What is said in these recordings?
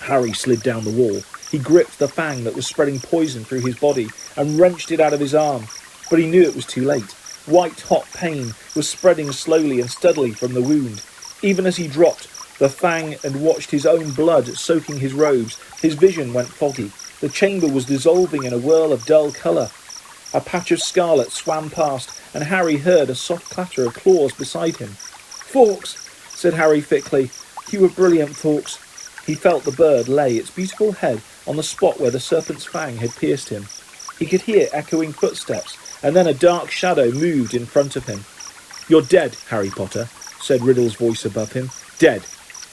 Harry slid down the wall. He gripped the fang that was spreading poison through his body and wrenched it out of his arm. But he knew it was too late. White-hot pain was spreading slowly and steadily from the wound. Even as he dropped the fang and watched his own blood soaking his robes, his vision went foggy. The chamber was dissolving in a whirl of dull colour. A patch of scarlet swam past, and Harry heard a soft clatter of claws beside him. "Fawkes," said Harry thickly. "You were brilliant, Fawkes." He felt the bird lay its beautiful head on the spot where the serpent's fang had pierced him. He could hear echoing footsteps, and then a dark shadow moved in front of him. "You're dead, Harry Potter," said Riddle's voice above him. "Dead.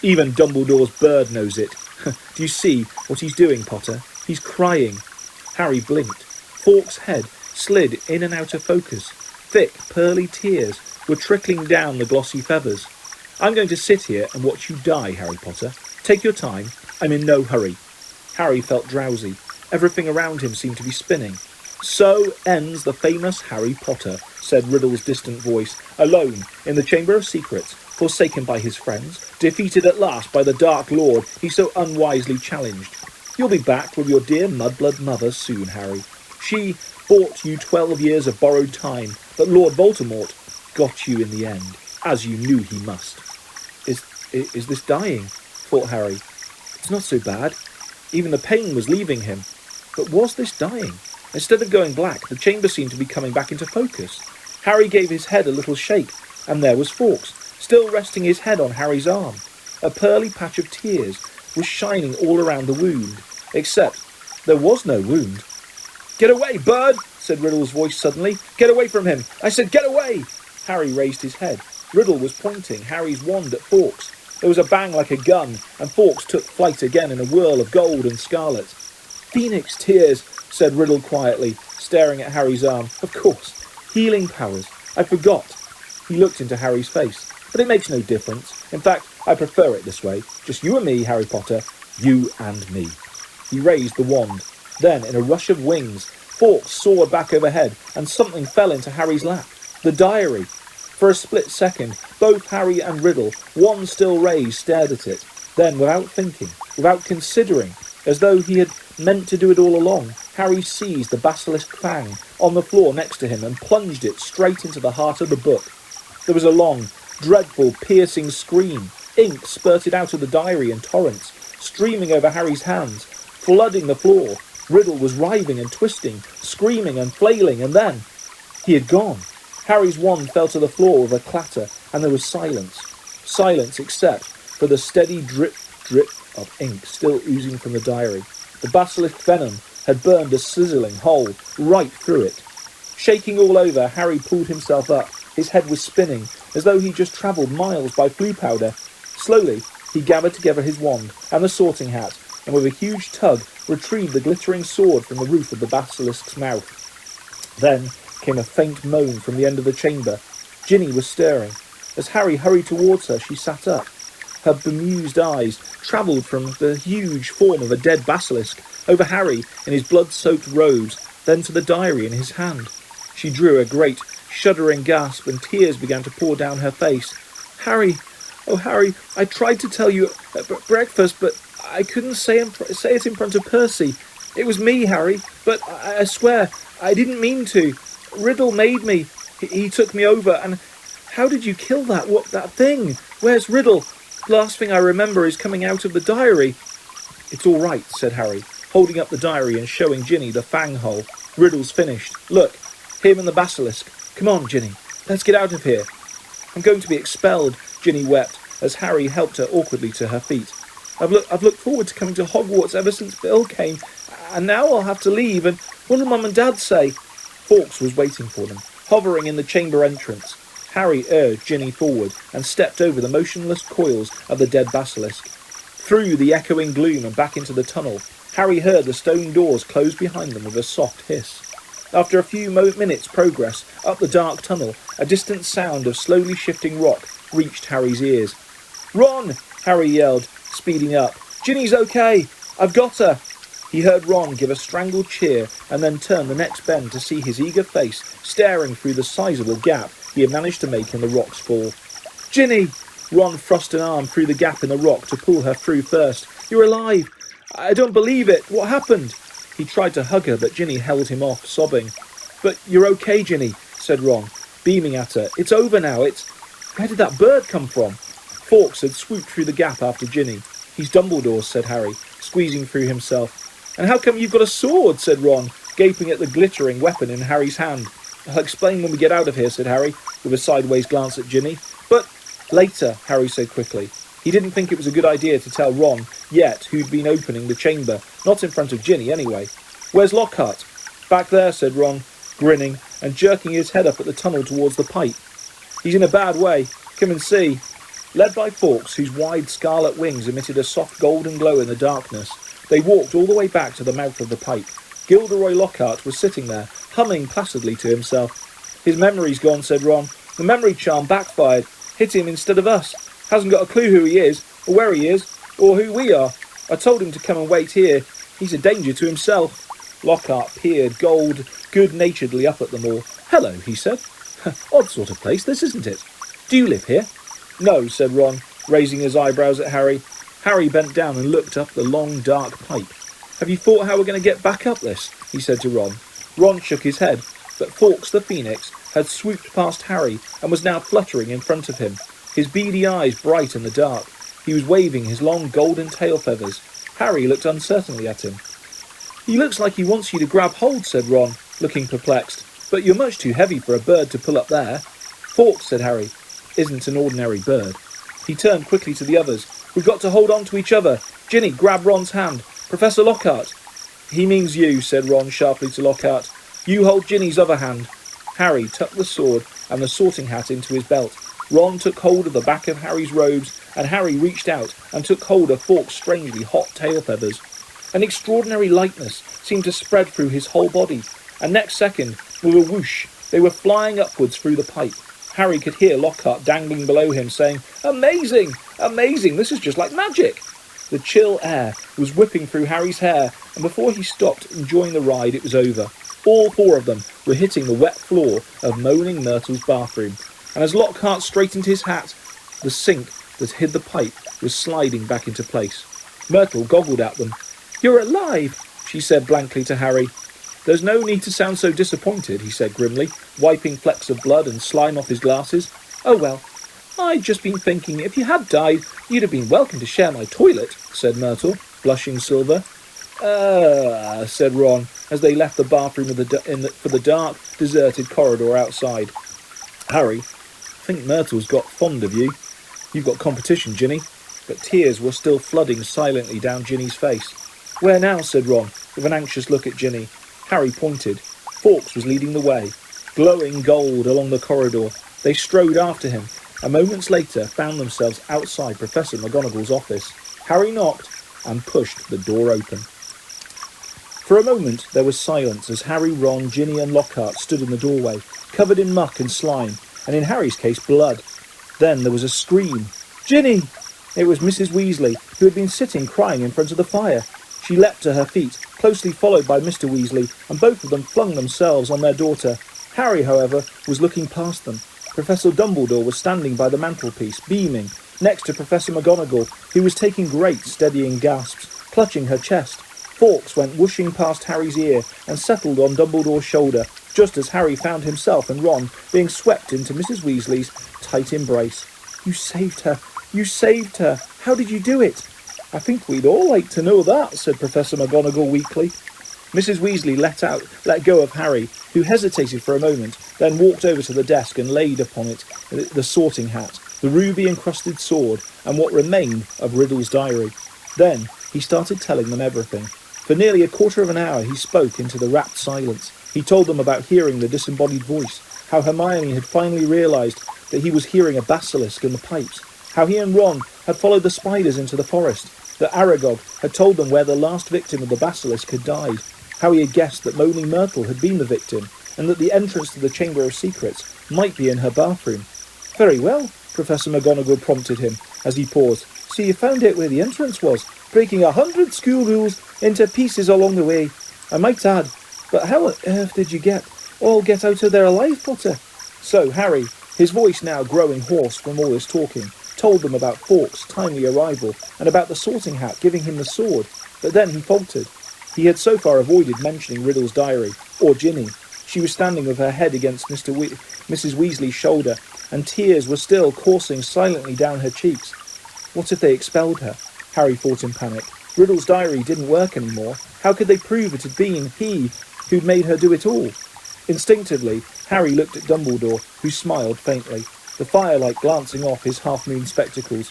Even Dumbledore's bird knows it. Do you see what he's doing, Potter? He's crying." Harry blinked. Fawkes' head slid in and out of focus. Thick, pearly tears were trickling down the glossy feathers. "I'm going to sit here and watch you die, Harry Potter. Take your time. I'm in no hurry." Harry felt drowsy. Everything around him seemed to be spinning. "So ends the famous Harry Potter," said Riddle's distant voice, "alone in the Chamber of Secrets, forsaken by his friends, defeated at last by the Dark Lord he so unwisely challenged. You'll be back with your dear mudblood mother soon, Harry. She bought you 12 years of borrowed time, but Lord Voldemort got you in the end, as you knew he must." Is this dying?" thought Harry. "It's not so bad." Even the pain was leaving him. But was this dying? Instead of going black, the chamber seemed to be coming back into focus. Harry gave his head a little shake, and there was Fawkes, still resting his head on Harry's arm. A pearly patch of tears was shining all around the wound, except there was no wound. "Get away, bird!" said Riddle's voice suddenly. "Get away from him! I said get away!" Harry raised his head. Riddle was pointing Harry's wand at Fawkes. There was a bang like a gun, and Fawkes took flight again in a whirl of gold and scarlet. "Phoenix tears," said Riddle quietly, staring at Harry's arm. "Of course. Healing powers. I forgot." He looked into Harry's face. "But it makes no difference. In fact, I prefer it this way. Just you and me, Harry Potter. You and me." He raised the wand. Then, in a rush of wings, Fawkes soared back overhead, and something fell into Harry's lap. The diary. For a split second, both Harry and Riddle, one still raised, stared at it. Then, without thinking, without considering, as though he had meant to do it all along, Harry seized the basilisk fang on the floor next to him and plunged it straight into the heart of the book. There was a long, dreadful, piercing scream. Ink spurted out of the diary in torrents, streaming over Harry's hands, flooding the floor. Riddle was writhing and twisting, screaming and flailing, and then he had gone. Harry's wand fell to the floor with a clatter, and there was silence. Silence except for the steady drip, drip of ink still oozing from the diary. The basilisk venom had burned a sizzling hole right through it. Shaking all over, Harry pulled himself up. His head was spinning, as though he'd just travelled miles by flue powder. Slowly, he gathered together his wand and the sorting hat, and with a huge tug, retrieved the glittering sword from the roof of the basilisk's mouth. Then came a faint moan from the end of the chamber. Ginny was stirring. As Harry hurried towards her, she sat up. Her bemused eyes travelled from the huge form of a dead basilisk, over Harry in his blood-soaked robes, then to the diary in his hand. She drew a great, shuddering gasp, and tears began to pour down her face. "Harry, oh Harry, I tried to tell you at breakfast, but I couldn't say it in front of Percy. It was me, Harry, but I swear, I didn't mean to. Riddle made me. He took me over, and how did you kill that thing? Where's Riddle? The last thing I remember is coming out of the diary." "It's all right," said Harry, holding up the diary and showing Ginny the fang hole. "Riddle's finished. Look, him and the basilisk. Come on, Ginny, let's get out of here." "I'm going to be expelled," Ginny wept, as Harry helped her awkwardly to her feet. I've looked forward to coming to Hogwarts ever since Bill came, and now I'll have to leave, and what will Mum and Dad say?" Fawkes was waiting for them, hovering in the chamber entrance. Harry urged Ginny forward and stepped over the motionless coils of the dead basilisk. Through the echoing gloom and back into the tunnel, Harry heard the stone doors close behind them with a soft hiss. After a few minutes' progress up the dark tunnel, a distant sound of slowly shifting rock reached Harry's ears. "Ron!" Harry yelled, speeding up. "Ginny's okay! I've got her!" He heard Ron give a strangled cheer and then turn the next bend to see his eager face staring through the sizable gap he had managed to make in the rock's fall. "Ginny!" Ron thrust an arm through the gap in the rock to pull her through first. "You're alive! I don't believe it. What happened? He tried to hug her, but Ginny held him off, sobbing. But you're okay, Ginny, said Ron, beaming at her. It's over now. Where did that bird come from? Fawkes had swooped through the gap after Ginny. He's Dumbledore's, said Harry, squeezing through himself. And how come you've got a sword? Said Ron, gaping at the glittering weapon in Harry's hand. I'll explain when we get out of here, said Harry, with a sideways glance at Ginny. But later, Harry said quickly. He didn't think it was a good idea to tell Ron yet who'd been opening the chamber, not in front of Ginny anyway. Where's Lockhart? Back there, said Ron, grinning and jerking his head up at the tunnel towards the pipe. He's in a bad way. Come and see. Led by Fawkes, whose wide scarlet wings emitted a soft golden glow in the darkness, they walked all the way back to the mouth of the pipe. Gilderoy Lockhart was sitting there, humming placidly to himself. His memory's gone, said Ron. The memory charm backfired. Hit him instead of us. Hasn't got a clue who he is, or where he is, or who we are. I told him to come and wait here. He's a danger to himself. Lockhart peered good-naturedly up at them all. Hello, he said. Odd sort of place, this, isn't it? Do you live here? No, said Ron, raising his eyebrows at Harry. Harry bent down and looked up the long, dark pipe. Have you thought how we're going to get back up this? He said to Ron. Ron shook his head, but Fawkes the Phoenix had swooped past Harry and was now fluttering in front of him, his beady eyes bright in the dark. He was waving his long golden tail feathers. Harry looked uncertainly at him. He looks like he wants you to grab hold, said Ron, looking perplexed. But you're much too heavy for a bird to pull up there. Fawkes, said Harry, isn't an ordinary bird. He turned quickly to the others. We've got to hold on to each other. Ginny, grab Ron's hand. Professor Lockhart. He means you, said Ron sharply to Lockhart. You hold Ginny's other hand. Harry tucked the sword and the sorting hat into his belt. Ron took hold of the back of Harry's robes, and Harry reached out and took hold of Fawkes' strangely hot tail feathers. An extraordinary lightness seemed to spread through his whole body, and next second, with a whoosh, they were flying upwards through the pipe. Harry could hear Lockhart dangling below him, saying, Amazing! Amazing! This is just like magic! The chill air was whipping through Harry's hair, and before he stopped enjoying the ride, it was over. All four of them were hitting the wet floor of Moaning Myrtle's bathroom, and as Lockhart straightened his hat, the sink that hid the pipe was sliding back into place. Myrtle goggled at them. You're alive, she said blankly to Harry. There's no need to sound so disappointed, he said grimly, wiping flecks of blood and slime off his glasses. Oh well, I'd just been thinking if you had died, you'd have been welcome to share my toilet, said Myrtle, blushing silver. Said Ron, as they left the bathroom for the dark, deserted corridor outside. Harry, I think Myrtle's got fond of you. You've got competition, Ginny. But tears were still flooding silently down Ginny's face. Where now? Said Ron, with an anxious look at Ginny. Harry pointed. Fawkes was leading the way, glowing gold along the corridor. They strode after him, and moments later found themselves outside Professor McGonagall's office. Harry knocked and pushed the door open. For a moment there was silence as Harry, Ron, Ginny and Lockhart stood in the doorway, covered in muck and slime, and in Harry's case blood. Then there was a scream. Ginny! It was Mrs. Weasley, who had been sitting crying in front of the fire. She leapt to her feet, closely followed by Mr. Weasley, and both of them flung themselves on their daughter. Harry, however, was looking past them. Professor Dumbledore was standing by the mantelpiece, beaming, next to Professor McGonagall, who was taking great steadying gasps, clutching her chest. Fawkes went whooshing past Harry's ear and settled on Dumbledore's shoulder, just as Harry found himself and Ron being swept into Mrs. Weasley's tight embrace. You saved her! You saved her! How did you do it? I think we'd all like to know that, said Professor McGonagall weakly. Mrs. Weasley let go of Harry, who hesitated for a moment, then walked over to the desk and laid upon it the sorting hat, the ruby-encrusted sword, and what remained of Riddle's diary. Then he started telling them everything. For nearly a quarter of an hour he spoke into the rapt silence. He told them about hearing the disembodied voice, how Hermione had finally realised that he was hearing a basilisk in the pipes, how he and Ron had followed the spiders into the forest, that Aragog had told them where the last victim of the basilisk had died, how he had guessed that Moaning Myrtle had been the victim, and that the entrance to the Chamber of Secrets might be in her bathroom. Very well, Professor McGonagall prompted him, as he paused. So you found out where the entrance was, breaking 100 school rules into pieces along the way. I might add, but how on earth did you all get out of there alive, Potter? So Harry, his voice now growing hoarse from all his talking, told them about Fawkes' timely arrival and about the sorting hat giving him the sword. But then he faltered. He had so far avoided mentioning Riddle's diary, or Ginny. She was standing with her head against Mrs. Weasley's shoulder, and tears were still coursing silently down her cheeks. What if they expelled her? Harry thought in panic. Riddle's diary didn't work anymore. How could they prove it had been he who'd made her do it all? Instinctively, Harry looked at Dumbledore, who smiled faintly, the firelight glancing off his half-moon spectacles.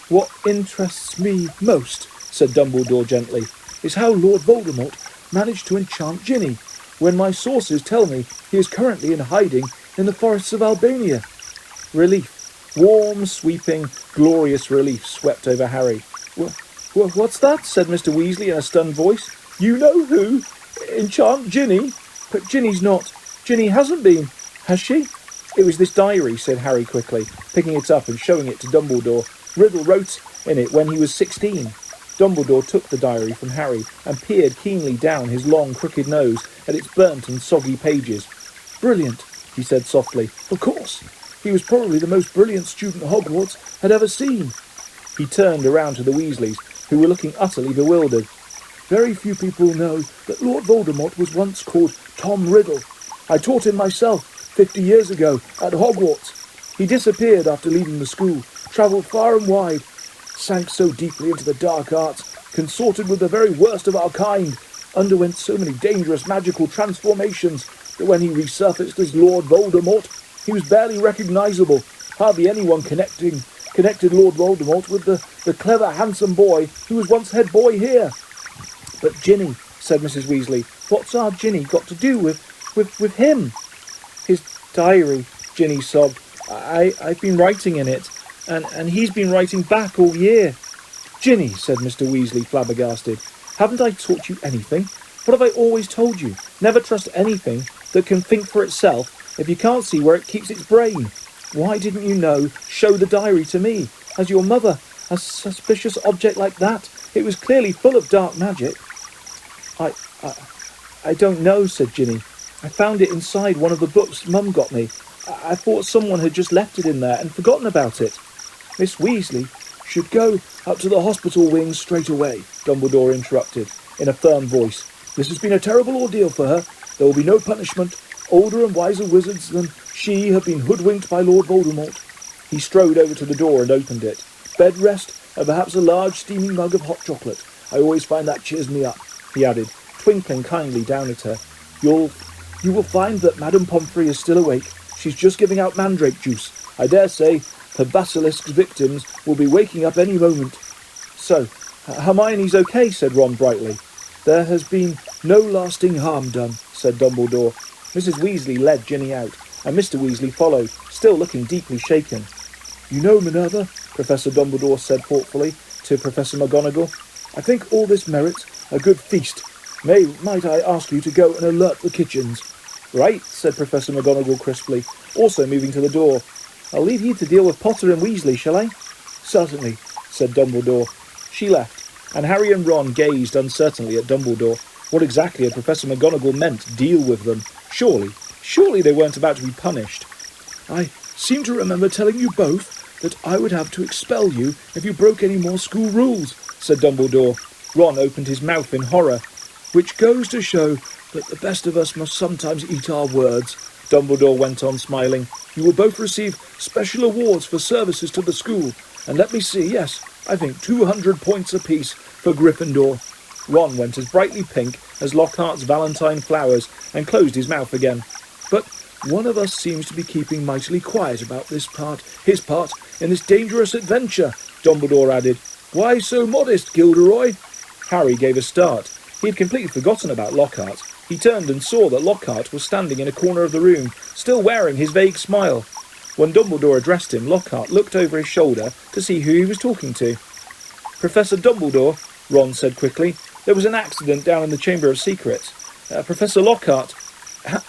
"What interests me most," said Dumbledore gently, "is how Lord Voldemort managed to enchant Ginny, when my sources tell me he is currently in hiding in the forests of Albania." Relief, warm, sweeping, glorious relief swept over Harry. "What's that?" said Mr. Weasley in a stunned voice. "You know who? Enchant Ginny? But Ginny hasn't been, has she?" "It was this diary," said Harry quickly, picking it up and showing it to Dumbledore. "Riddle wrote in it when he was 16. Dumbledore took the diary from Harry and peered keenly down his long, crooked nose at its burnt and soggy pages. "Brilliant," he said softly. "Of course. He was probably the most brilliant student Hogwarts had ever seen." He turned around to the Weasleys, who were looking utterly bewildered. "Very few people know that Lord Voldemort was once called Tom Riddle. I taught him myself 50 years ago at Hogwarts. He disappeared after leaving the school, travelled far and wide, sank so deeply into the dark arts, consorted with the very worst of our kind, underwent so many dangerous magical transformations that when he resurfaced as Lord Voldemort, he was barely recognisable. Hardly anyone connected Lord Voldemort with the clever, handsome boy who was once head boy here." "But Ginny," said Mrs. Weasley, "what's our Ginny got to do with him?" "His diary," Ginny sobbed. I've been writing in it, and he's been writing back all year." "Ginny," said Mr. Weasley, flabbergasted, "haven't I taught you anything? What have I always told you? Never trust anything that can think for itself if you can't see where it keeps its brain. Why didn't you show the diary to me, as your mother, a suspicious object like that? It was clearly full of dark magic." I don't know," said Ginny. "I found it inside one of the books Mum got me. I thought someone had just left it in there and forgotten about it." "Miss Weasley should go up to the hospital wing straight away," Dumbledore interrupted, in a firm voice. "This has been a terrible ordeal for her. There will be no punishment. Older and wiser wizards than she have been hoodwinked by Lord Voldemort." He strode over to the door and opened it. "Bed rest and perhaps a large steaming mug of hot chocolate. I always find that cheers me up," he added, twinkling kindly down at her. You will find that Madame Pomfrey is still awake. She's just giving out mandrake juice. I dare say her basilisk's victims will be waking up any moment." "So, Hermione's okay," said Ron brightly. "There has been no lasting harm done," said Dumbledore. Mrs. Weasley led Ginny out, and Mr. Weasley followed, still looking deeply shaken. "You know, Minerva," Professor Dumbledore said thoughtfully to Professor McGonagall, "I think all this merits a good feast. Might I ask you to go and alert the kitchens?" "Right," said Professor McGonagall crisply, also moving to the door. "I'll leave you to deal with Potter and Weasley, shall I?" "Certainly," said Dumbledore. She left, and Harry and Ron gazed uncertainly at Dumbledore. What exactly had Professor McGonagall meant, deal with them? Surely they weren't about to be punished. "I seem to remember telling you both that I would have to expel you if you broke any more school rules," said Dumbledore. Ron opened his mouth in horror. "Which goes to show that the best of us must sometimes eat our words," Dumbledore went on, smiling. "You will both receive special awards for services to the school, and let me see, yes, I think 200 points apiece for Gryffindor." Ron went as brightly pink as Lockhart's Valentine flowers and closed his mouth again. "But one of us seems to be keeping mightily quiet about his part in this dangerous adventure," Dumbledore added. "Why so modest, Gilderoy?" Harry gave a start. He had completely forgotten about Lockhart. He turned and saw that Lockhart was standing in a corner of the room, still wearing his vague smile. When Dumbledore addressed him, Lockhart looked over his shoulder to see who he was talking to. "Professor Dumbledore," Ron said quickly, "there was an accident down in the Chamber of Secrets. Professor Lockhart—"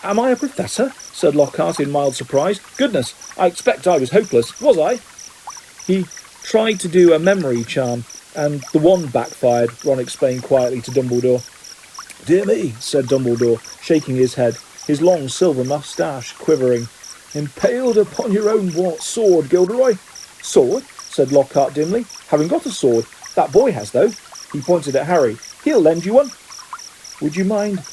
"Am I a professor?" said Lockhart in mild surprise. "Goodness, I expect I was hopeless, was I?" "He tried to do a memory charm, and the wand backfired," Ron explained quietly to Dumbledore. "Dear me," said Dumbledore, shaking his head, his long silver moustache quivering. "Impaled upon your own sword, Gilderoy." "Sword?" said Lockhart dimly. "Haven't got a sword. That boy has, though." He pointed at Harry. "He'll lend you one." "Would you mind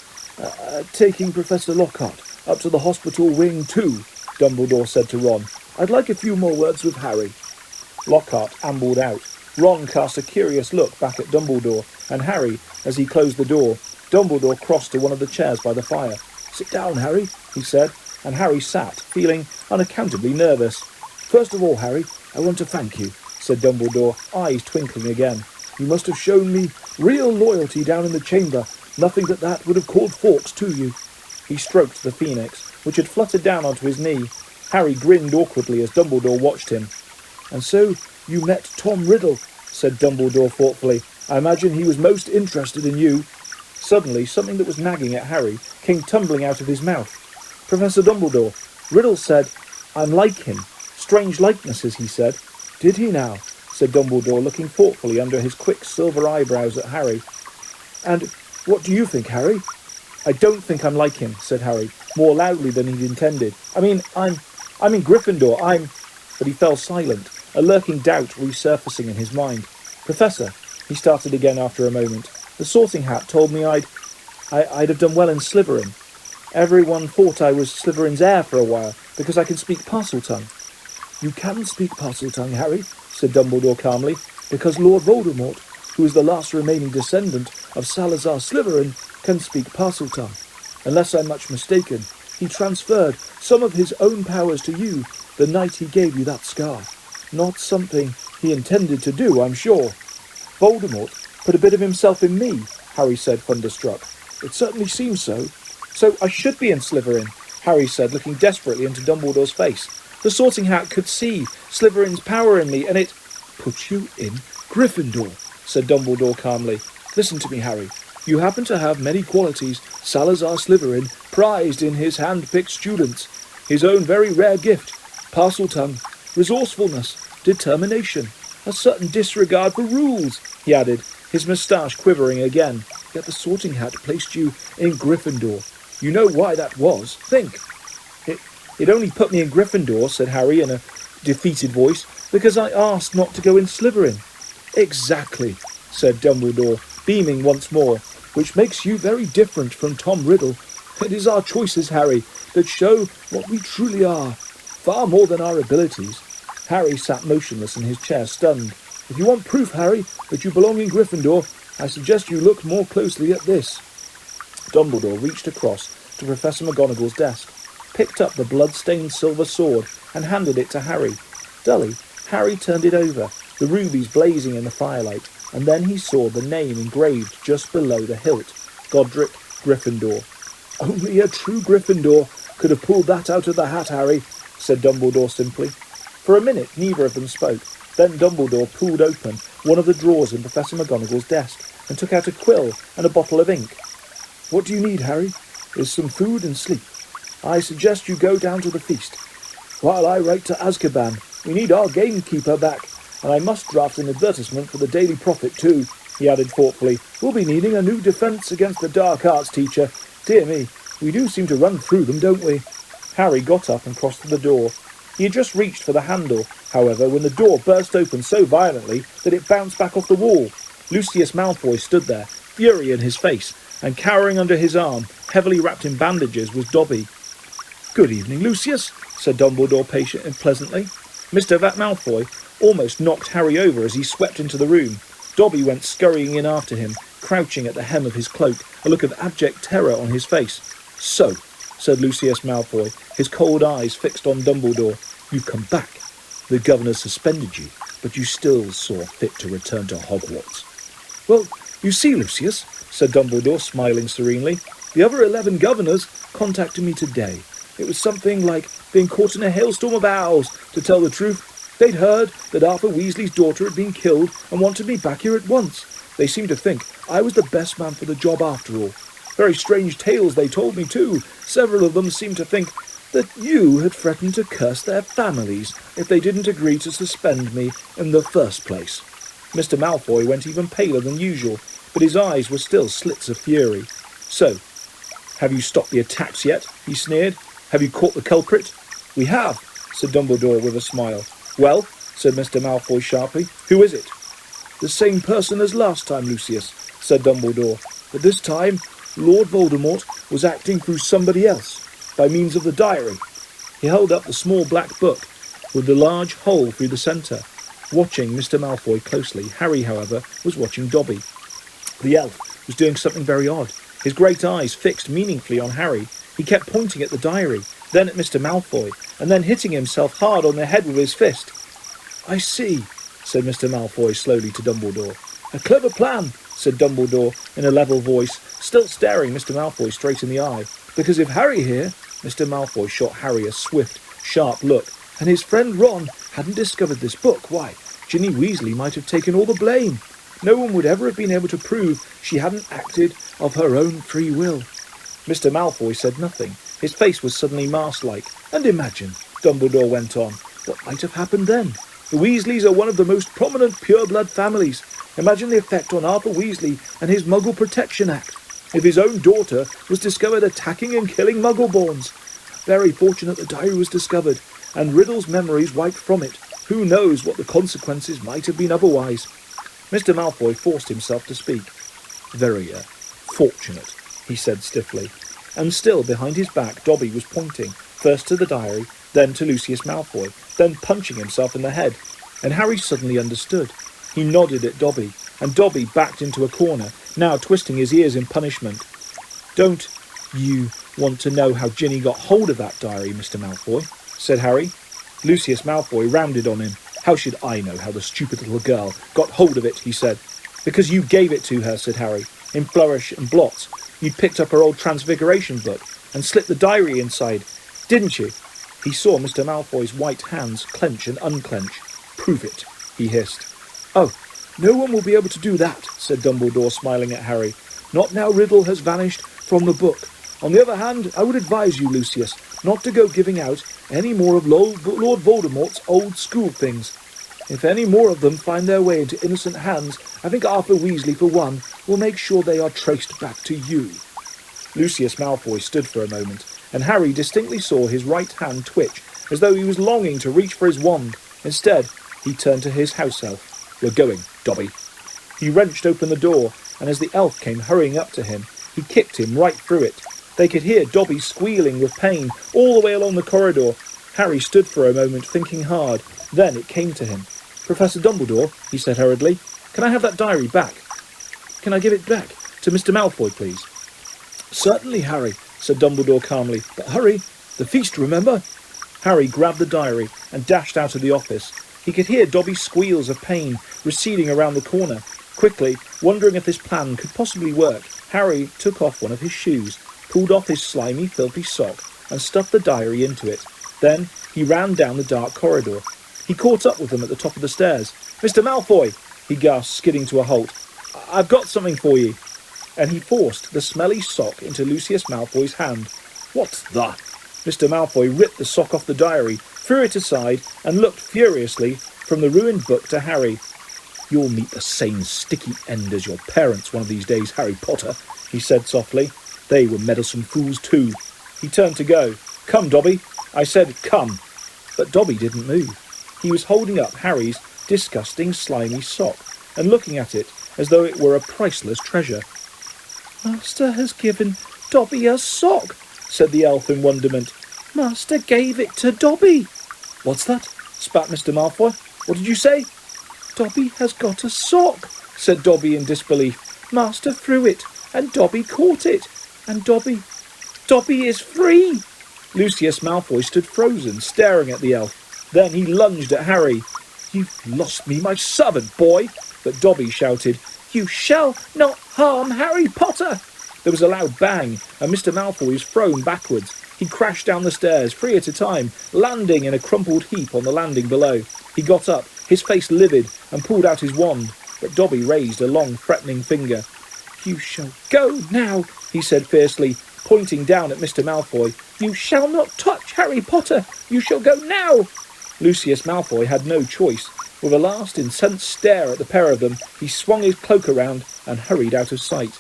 taking Professor Lockhart up to the hospital wing too?" Dumbledore said to Ron. "I'd like a few more words with Harry." Lockhart ambled out. Ron cast a curious look back at Dumbledore, and Harry, as he closed the door, Dumbledore crossed to one of the chairs by the fire. "Sit down, Harry," he said, and Harry sat, feeling unaccountably nervous. "First of all, Harry, I want to thank you," said Dumbledore, eyes twinkling again. "You must have shown me real loyalty down in the chamber. Nothing but that would have called Fawkes to you." He stroked the phoenix, which had fluttered down onto his knee. Harry grinned awkwardly as Dumbledore watched him. "And so you met Tom Riddle," said Dumbledore thoughtfully. "I imagine he was most interested in you." Suddenly, something that was nagging at Harry came tumbling out of his mouth. "Professor Dumbledore, Riddle said, 'I'm like him.' Strange likenesses," he said. "Did he now?" said Dumbledore, looking thoughtfully under his quick silver eyebrows at Harry. "And what do you think, Harry?" "I don't think I'm like him," said Harry, more loudly than he'd intended. "I mean, I'm in Gryffindor, But he fell silent, a lurking doubt resurfacing in his mind. "Professor," he started again after a moment, "the Sorting Hat told me I'd have done well in Slytherin. Everyone thought I was Slytherin's heir for a while, because I can speak Parseltongue." "You can speak Parseltongue, Harry," said Dumbledore calmly, "because Lord Voldemort, who is the last remaining descendant of Salazar Slytherin, can speak Parseltongue. Unless I'm much mistaken, he transferred some of his own powers to you the night he gave you that scar. Not something he intended to do, I'm sure." "Voldemort put a bit of himself in me," Harry said, thunderstruck. "It certainly seems so." "So I should be in Slytherin," Harry said, looking desperately into Dumbledore's face. "The Sorting Hat could see Slytherin's power in me, and it—" "Put you in Gryffindor," said Dumbledore calmly. "Listen to me, Harry. You happen to have many qualities Salazar Slytherin prized in his hand-picked students. His own very rare gift, Parseltongue, resourcefulness, determination, a certain disregard for rules," he added, his moustache quivering again. "Yet the Sorting Hat placed you in Gryffindor. You know why that was. Think." It only put me in Gryffindor," said Harry in a defeated voice, "because I asked not to go in Slytherin." "Exactly," said Dumbledore, beaming once more, "which makes you very different from Tom Riddle. It is our choices, Harry, that show what we truly are, far more than our abilities." Harry sat motionless in his chair, stunned. "If you want proof, Harry, that you belong in Gryffindor, I suggest you look more closely at this." Dumbledore reached across to Professor McGonagall's desk, picked up the blood-stained silver sword, and handed it to Harry. Dully, Harry turned it over, the rubies blazing in the firelight, and then he saw the name engraved just below the hilt, Godric Gryffindor. "Only a true Gryffindor could have pulled that out of the hat, Harry," said Dumbledore simply. For a minute, neither of them spoke. Then Dumbledore pulled open one of the drawers in Professor McGonagall's desk and took out a quill and a bottle of ink. "What do you need, Harry? Is some food and sleep. I suggest you go down to the feast, while I write to Azkaban. We need our gamekeeper back, and I must draft an advertisement for the Daily Prophet too," he added thoughtfully. "We'll be needing a new defence against the dark arts teacher. Dear me, we do seem to run through them, don't we?" Harry got up and crossed to the door. He had just reached for the handle, however, when the door burst open so violently that it bounced back off the wall. Lucius Malfoy stood there, fury in his face, and cowering under his arm, heavily wrapped in bandages, was Dobby. "Good evening, Lucius," said Dumbledore patiently and pleasantly. Mr. Malfoy almost knocked Harry over as he swept into the room. Dobby went scurrying in after him, crouching at the hem of his cloak, a look of abject terror on his face. "So," said Lucius Malfoy, his cold eyes fixed on Dumbledore, "you've come back. The governor suspended you, but you still saw fit to return to Hogwarts." "Well, you see, Lucius," said Dumbledore, smiling serenely, "the other 11 governors contacted me today. It was something like being caught in a hailstorm of owls, to tell the truth. They'd heard that Arthur Weasley's daughter had been killed and wanted me back here at once. They seemed to think I was the best man for the job after all. Very strange tales they told me too. Several of them seemed to think that you had threatened to curse their families if they didn't agree to suspend me in the first place." Mr. Malfoy went even paler than usual, but his eyes were still slits of fury. "So, have you stopped the attacks yet?" he sneered. "Have you caught the culprit?" "We have," said Dumbledore with a smile. "Well," said Mr. Malfoy sharply, "who is it?" "The same person as last time, Lucius," said Dumbledore. "But this time, Lord Voldemort was acting through somebody else, by means of the diary." He held up the small black book, with the large hole through the centre. Watching Mr. Malfoy closely, Harry, however, was watching Dobby. The elf was doing something very odd. His great eyes fixed meaningfully on Harry. He kept pointing at the diary, then at Mr. Malfoy, and then hitting himself hard on the head with his fist. "I see," said Mr. Malfoy slowly to Dumbledore. "A clever plan," said Dumbledore in a level voice, still staring Mr. Malfoy straight in the eye. "Because if Harry here—" Mr. Malfoy shot Harry a swift, sharp look. "And his friend Ron hadn't discovered this book, why, Ginny Weasley might have taken all the blame. No one would ever have been able to prove she hadn't acted of her own free will." Mr. Malfoy said nothing. His face was suddenly mask-like. "And imagine," Dumbledore went on, "what might have happened then. The Weasleys are one of the most prominent pure-blood families. Imagine the effect on Arthur Weasley and his Muggle Protection Act, if his own daughter was discovered attacking and killing Muggle-borns. Very fortunate the diary was discovered, and Riddle's memories wiped from it. Who knows what the consequences might have been otherwise?" Mr. Malfoy forced himself to speak. "Very, fortunate," he said stiffly. And still behind his back Dobby was pointing, first to the diary, then to Lucius Malfoy, then punching himself in the head. And Harry suddenly understood. He nodded at Dobby, and Dobby backed into a corner, now twisting his ears in punishment. "Don't you want to know how Ginny got hold of that diary, Mr. Malfoy?" said Harry. Lucius Malfoy rounded on him. "How should I know how the stupid little girl got hold of it?" he said. "Because you gave it to her," said Harry, "in flourish and blots. You picked up her old Transfiguration book and slipped the diary inside, didn't you?" He saw Mr. Malfoy's white hands clench and unclench. "Prove it," he hissed. "Oh, no one will be able to do that," said Dumbledore, smiling at Harry. "Not now Riddle has vanished from the book. On the other hand, I would advise you, Lucius, not to go giving out any more of Lord Voldemort's old school things. If any more of them find their way into innocent hands, I think Arthur Weasley, for one, will make sure they are traced back to you." Lucius Malfoy stood for a moment, and Harry distinctly saw his right hand twitch, as though he was longing to reach for his wand. Instead, he turned to his house elf. "We're going, Dobby." He wrenched open the door, and as the elf came hurrying up to him, he kicked him right through it. They could hear Dobby squealing with pain all the way along the corridor. Harry stood for a moment thinking hard. Then it came to him. "Professor Dumbledore," he said hurriedly, "can I have that diary back? Can I give it back to Mr. Malfoy, please?" "Certainly, Harry," said Dumbledore calmly. "But hurry, the feast, remember?" Harry grabbed the diary and dashed out of the office. He could hear Dobby's squeals of pain receding around the corner. Quickly, wondering if this plan could possibly work, Harry took off one of his shoes, pulled off his slimy, filthy sock, and stuffed the diary into it. Then he ran down the dark corridor. He caught up with them at the top of the stairs. "Mr. Malfoy!" he gasped, skidding to a halt. "I've got something for you." And he forced the smelly sock into Lucius Malfoy's hand. "What's that?" Mr. Malfoy ripped the sock off the diary, threw it aside, and looked furiously from the ruined book to Harry. "You'll meet the same sticky end as your parents one of these days, Harry Potter," he said softly. "They were meddlesome fools too." He turned to go. "Come, Dobby." I said, "Come." But Dobby didn't move. He was holding up Harry's disgusting, slimy sock and looking at it as though it were a priceless treasure. "Master has given Dobby a sock," said the elf in wonderment. "Master gave it to Dobby." "What's that?" spat Mr. Malfoy. "What did you say?" "Dobby has got a sock," said Dobby in disbelief. "Master threw it, and Dobby caught it, and Dobby is free." Lucius Malfoy stood frozen, staring at the elf. Then he lunged at Harry. "You've lost me my servant, boy!" But Dobby shouted, "You shall not harm Harry Potter!" There was a loud bang, and Mr. Malfoy was thrown backwards. He crashed down the stairs, 3 at a time, landing in a crumpled heap on the landing below. He got up, his face livid, and pulled out his wand, but Dobby raised a long, threatening finger. "You shall go now," he said fiercely, pointing down at Mr. Malfoy. "You shall not touch Harry Potter! You shall go now!" Lucius Malfoy had no choice. With a last incensed stare at the pair of them, he swung his cloak around and hurried out of sight.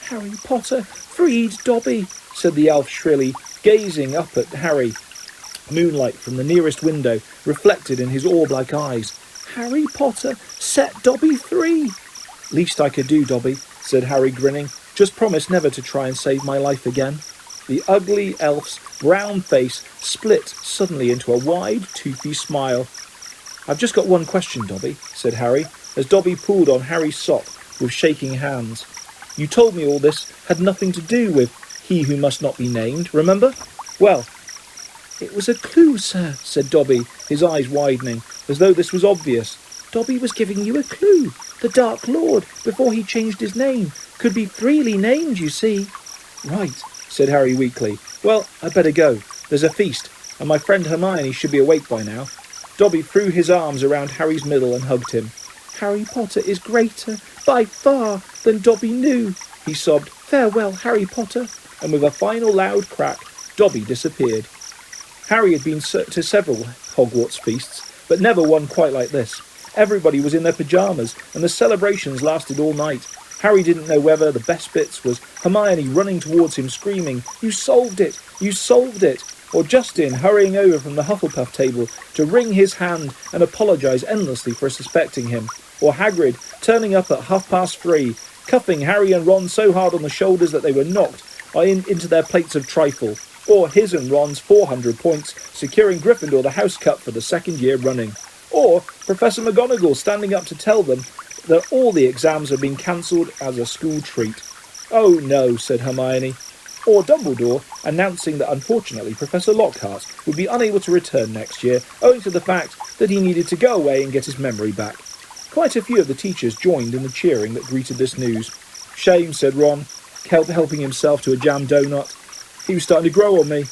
"Harry Potter freed Dobby," said the elf shrilly, gazing up at Harry. Moonlight from the nearest window reflected in his orb-like eyes. Harry Potter set Dobby free. Least I could do, Dobby, said Harry, grinning. Just promise never to try and save my life again. The ugly elf's brown face split suddenly into a wide, toothy smile. I've just got one question, Dobby, said Harry, as Dobby pulled on Harry's sock with shaking hands. You told me all this had nothing to do with he who must not be named, remember? Well, it was a clue, sir, said Dobby, his eyes widening, as though this was obvious. Dobby was giving you a clue. The Dark Lord, before he changed his name, could be freely named, you see. Right, said Harry weakly. Well, I'd better go. There's a feast, and my friend Hermione should be awake by now. Dobby threw his arms around Harry's middle and hugged him. Harry Potter is greater, by far, than Dobby knew, he sobbed. Farewell, Harry Potter. And with a final loud crack, Dobby disappeared. Harry had been to several Hogwarts feasts, but never one quite like this. Everybody was in their pyjamas, and the celebrations lasted all night. Harry didn't know whether the best bits was Hermione running towards him screaming, You solved it! You solved it! Or Justin hurrying over from the Hufflepuff table to wring his hand and apologise endlessly for suspecting him. Or Hagrid turning up at 3:30, cuffing Harry and Ron so hard on the shoulders that they were knocked into their plates of trifle. Or his and Ron's 400 points securing Gryffindor the house cup for the second year running. Or Professor McGonagall standing up to tell them that all the exams had been cancelled as a school treat. Oh no, said Hermione. Or Dumbledore announcing that unfortunately Professor Lockhart would be unable to return next year owing to the fact that he needed to go away and get his memory back. Quite a few of the teachers joined in the cheering that greeted this news. Shame, said Ron, helping himself to a jam donut. He was starting to grow on me.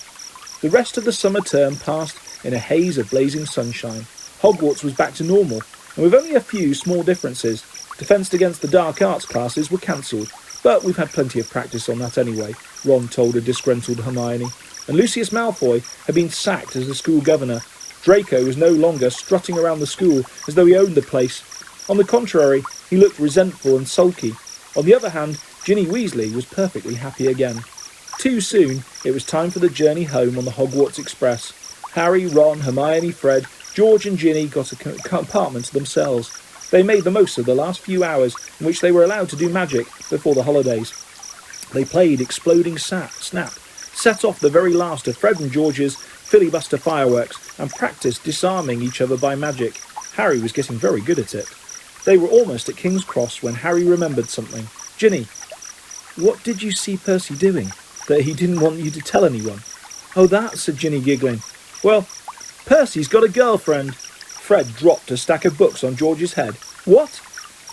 The rest of the summer term passed in a haze of blazing sunshine. Hogwarts was back to normal, and with only a few small differences. Defence against the dark arts classes were cancelled, but we've had plenty of practice on that anyway, Ron told a disgruntled Hermione. And Lucius Malfoy had been sacked as the school governor. Draco was no longer strutting around the school as though he owned the place. On the contrary, he looked resentful and sulky. On the other hand, Ginny Weasley was perfectly happy again. Too soon, it was time for the journey home on the Hogwarts Express. Harry, Ron, Hermione, Fred, George and Ginny got a compartment to themselves. They made the most of the last few hours in which they were allowed to do magic before the holidays. They played Exploding Snap, set off the very last of Fred and George's filibuster fireworks, and practised disarming each other by magic. Harry was getting very good at it. They were almost at King's Cross when Harry remembered something. Ginny, what did you see Percy doing that he didn't want you to tell anyone? Oh, that, said Ginny, giggling. Well, Percy's got a girlfriend. Fred dropped a stack of books on George's head. What?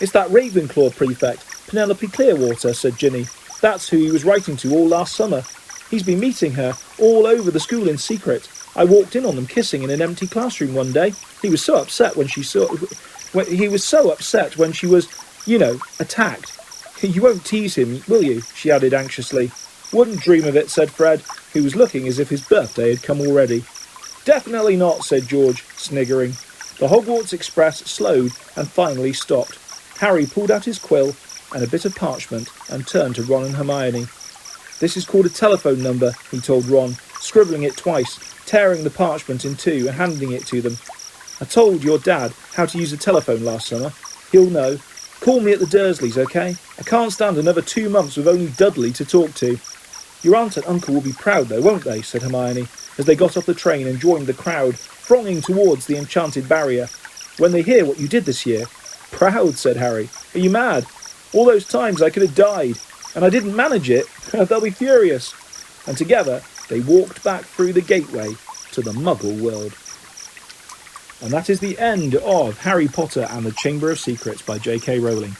It's that Ravenclaw prefect, Penelope Clearwater, said Ginny. That's who he was writing to all last summer. He's been meeting her all over the school in secret. I walked in on them kissing in an empty classroom one day. He was so upset when she was, attacked. You won't tease him, will you? She added anxiously. Wouldn't dream of it, said Fred, who was looking as if his birthday had come already. Definitely not, said George, sniggering. The Hogwarts Express slowed and finally stopped. Harry pulled out his quill and a bit of parchment and turned to Ron and Hermione. This is called a telephone number, he told Ron, scribbling it twice, tearing the parchment in two and handing it to them. I told your dad how to use a telephone last summer. He'll know. Call me at the Dursleys, okay? I can't stand another 2 months with only Dudley to talk to. Your aunt and uncle will be proud though, won't they? Said Hermione, as they got off the train and joined the crowd, thronging towards the enchanted barrier. When they hear what you did this year. Proud, said Harry. Are you mad? All those times I could have died, and I didn't manage it. They'll be furious. And together they walked back through the gateway to the Muggle world. And that is the end of Harry Potter and the Chamber of Secrets by J.K. Rowling.